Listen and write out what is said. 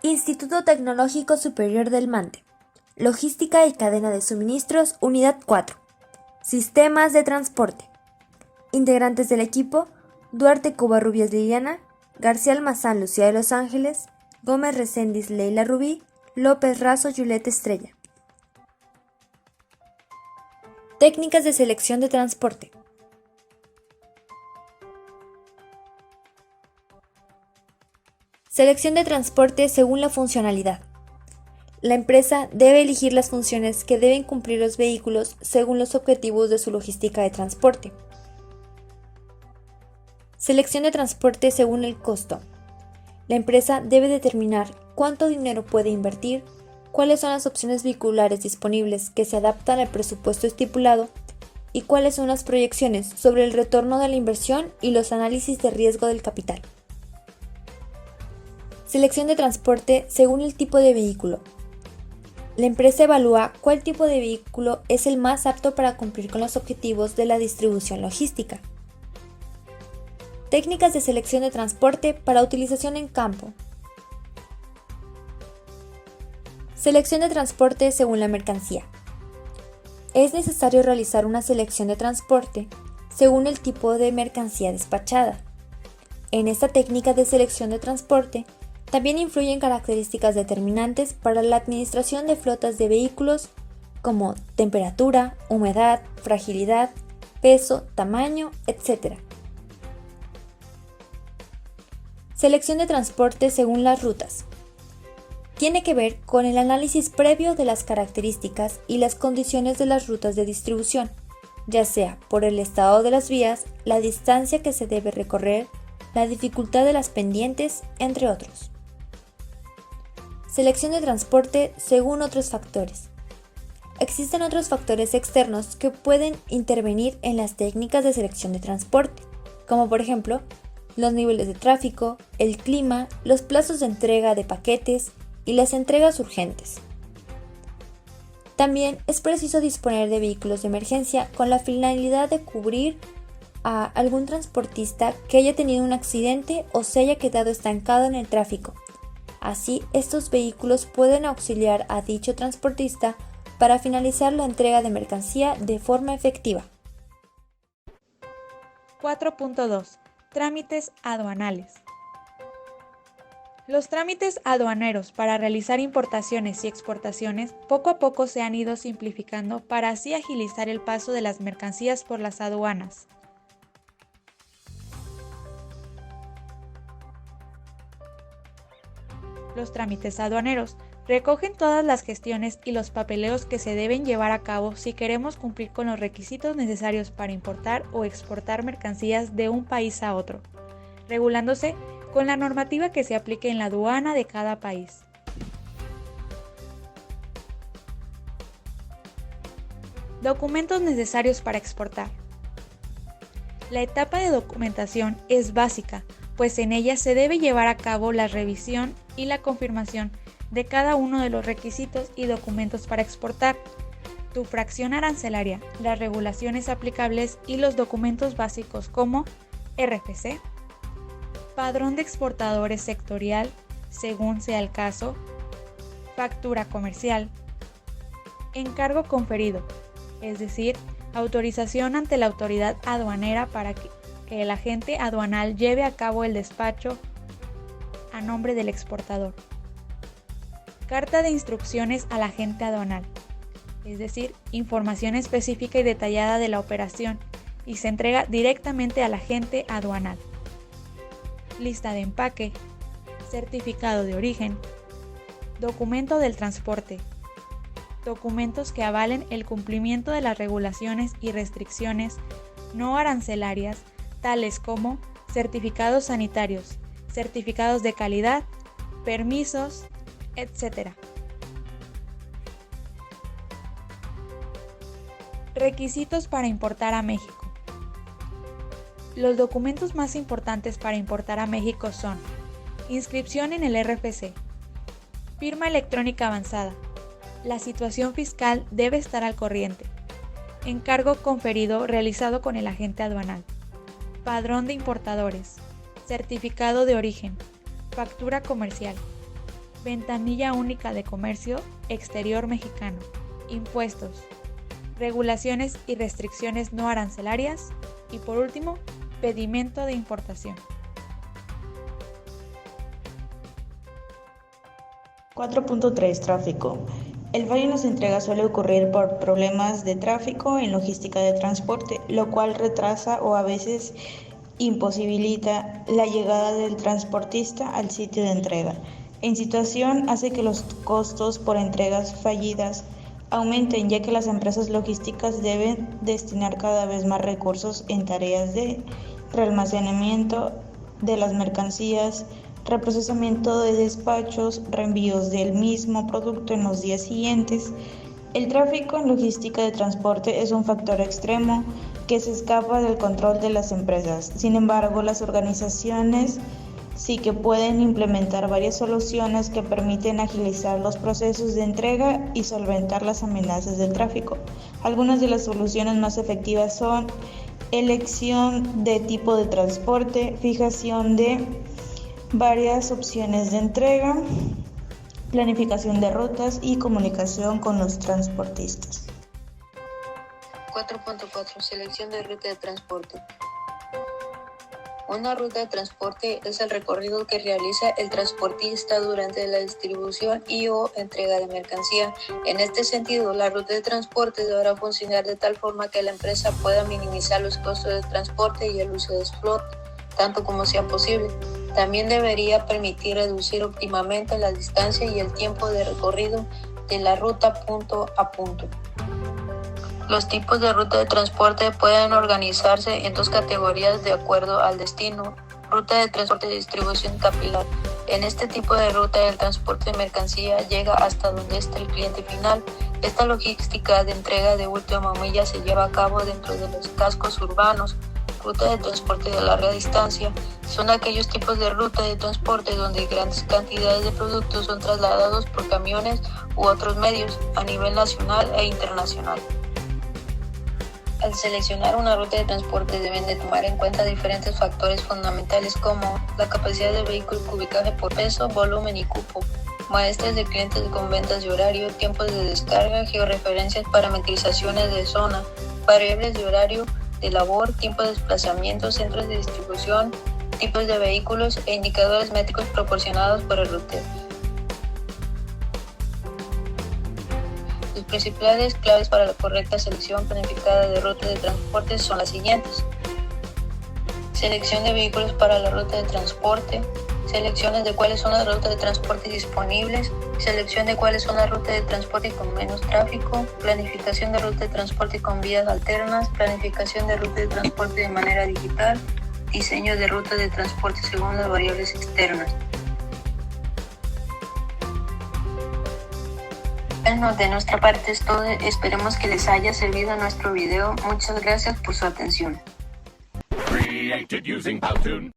Instituto Tecnológico Superior del Mante. Logística y cadena de suministros, Unidad 4. Sistemas de transporte. Integrantes del equipo: Duarte Covarrubias Liliana, García Almazán Lucía de Los Ángeles, Gómez Reséndiz Leila Rubí, López Razo Julieta Estrella. Técnicas de selección de transporte. Selección de transporte según la funcionalidad. La empresa debe elegir las funciones que deben cumplir los vehículos según los objetivos de su logística de transporte. Selección de transporte según el costo. La empresa debe determinar cuánto dinero puede invertir, cuáles son las opciones vehiculares disponibles que se adaptan al presupuesto estipulado y cuáles son las proyecciones sobre el retorno de la inversión y los análisis de riesgo del capital. Selección de transporte según el tipo de vehículo. La empresa evalúa cuál tipo de vehículo es el más apto para cumplir con los objetivos de la distribución logística. Técnicas de selección de transporte para utilización en campo. Selección de transporte según la mercancía. Es necesario realizar una selección de transporte según el tipo de mercancía despachada. En esta técnica de selección de transporte también influyen características determinantes para la administración de flotas de vehículos como temperatura, humedad, fragilidad, peso, tamaño, etc. Selección de transporte según las rutas. Tiene que ver con el análisis previo de las características y las condiciones de las rutas de distribución, ya sea por el estado de las vías, la distancia que se debe recorrer, la dificultad de las pendientes, entre otros. Selección de transporte según otros factores. Existen otros factores externos que pueden intervenir en las técnicas de selección de transporte, como por ejemplo, los niveles de tráfico, el clima, los plazos de entrega de paquetes y las entregas urgentes. También es preciso disponer de vehículos de emergencia con la finalidad de cubrir a algún transportista que haya tenido un accidente o se haya quedado estancado en el tráfico. Así, estos vehículos pueden auxiliar a dicho transportista para finalizar la entrega de mercancía de forma efectiva. 4.2. Trámites aduanales. Los trámites aduaneros para realizar importaciones y exportaciones poco a poco se han ido simplificando para así agilizar el paso de las mercancías por las aduanas. Los trámites aduaneros recogen todas las gestiones y los papeleos que se deben llevar a cabo si queremos cumplir con los requisitos necesarios para importar o exportar mercancías de un país a otro, regulándose con la normativa que se aplique en la aduana de cada país. Documentos necesarios para exportar. La etapa de documentación es básica, pues en ella se debe llevar a cabo la revisión y la confirmación de cada uno de los requisitos y documentos para exportar, tu fracción arancelaria, las regulaciones aplicables y los documentos básicos como RFC, padrón de exportadores sectorial, según sea el caso, factura comercial, encargo conferido, es decir, autorización ante la autoridad aduanera para que el agente aduanal lleve a cabo el despacho a nombre del exportador. Carta de instrucciones al agente aduanal, es decir, información específica y detallada de la operación y se entrega directamente al agente aduanal. Lista de empaque, certificado de origen, documento del transporte, documentos que avalen el cumplimiento de las regulaciones y restricciones no arancelarias, tales como certificados sanitarios, certificados de calidad, permisos, etc. Requisitos para importar a México. Los documentos más importantes para importar a México son inscripción en el RFC, firma electrónica avanzada, la situación fiscal debe estar al corriente, encargo conferido realizado con el agente aduanal, padrón de importadores, certificado de origen, factura comercial, Ventanilla única de comercio exterior mexicano. Impuestos. Regulaciones y restricciones no arancelarias. Y por último, pedimento de importación. 4.3 Tráfico. El fallo en las entregas suele ocurrir por problemas de tráfico en logística de transporte, lo cual retrasa o a veces imposibilita la llegada del transportista al sitio de entrega. En situación hace que los costos por entregas fallidas aumenten, ya que las empresas logísticas deben destinar cada vez más recursos en tareas de realmacenamiento de las mercancías, reprocesamiento de despachos, reenvíos del mismo producto en los días siguientes. El tráfico en logística de transporte es un factor extremo que se escapa del control de las empresas. Sin embargo, las organizaciones sí que pueden implementar varias soluciones que permiten agilizar los procesos de entrega y solventar las amenazas del tráfico. Algunas de las soluciones más efectivas son elección de tipo de transporte, fijación de varias opciones de entrega, planificación de rutas y comunicación con los transportistas. 4.4 Selección de ruta de transporte. Una ruta de transporte es el recorrido que realiza el transportista durante la distribución y o entrega de mercancía. En este sentido, la ruta de transporte deberá funcionar de tal forma que la empresa pueda minimizar los costos de transporte y el uso de su flota, tanto como sea posible. También debería permitir reducir óptimamente la distancia y el tiempo de recorrido de la ruta punto a punto. Los tipos de ruta de transporte pueden organizarse en dos categorías de acuerdo al destino. Ruta de transporte de distribución capilar. En este tipo de ruta, el transporte de mercancía llega hasta donde está el cliente final. Esta logística de entrega de última milla se lleva a cabo dentro de los cascos urbanos. Ruta de transporte de larga distancia. Son aquellos tipos de ruta de transporte donde grandes cantidades de productos son trasladados por camiones u otros medios a nivel nacional e internacional. Al seleccionar una ruta de transporte deben de tomar en cuenta diferentes factores fundamentales como la capacidad del vehículo, cubicaje por peso, volumen y cupo, muestras de clientes con ventas y horario, tiempos de descarga, georreferencias, parametrizaciones de zona, variables de horario de labor, tiempo de desplazamiento, centros de distribución, tipos de vehículos e indicadores métricos proporcionados por el rutero. Las principales claves para la correcta selección planificada de ruta de transporte son las siguientes. Selección de vehículos para la ruta de transporte, selecciones de cuáles son las rutas de transporte disponibles, selección de cuáles son las rutas de transporte con menos tráfico, planificación de ruta de transporte con vías alternas, planificación de ruta de transporte de manera digital, diseño de rutas de transporte según las variables externas. Bueno, de nuestra parte es todo. Esperemos que les haya servido nuestro video. Muchas gracias por su atención. Created using Powtoon.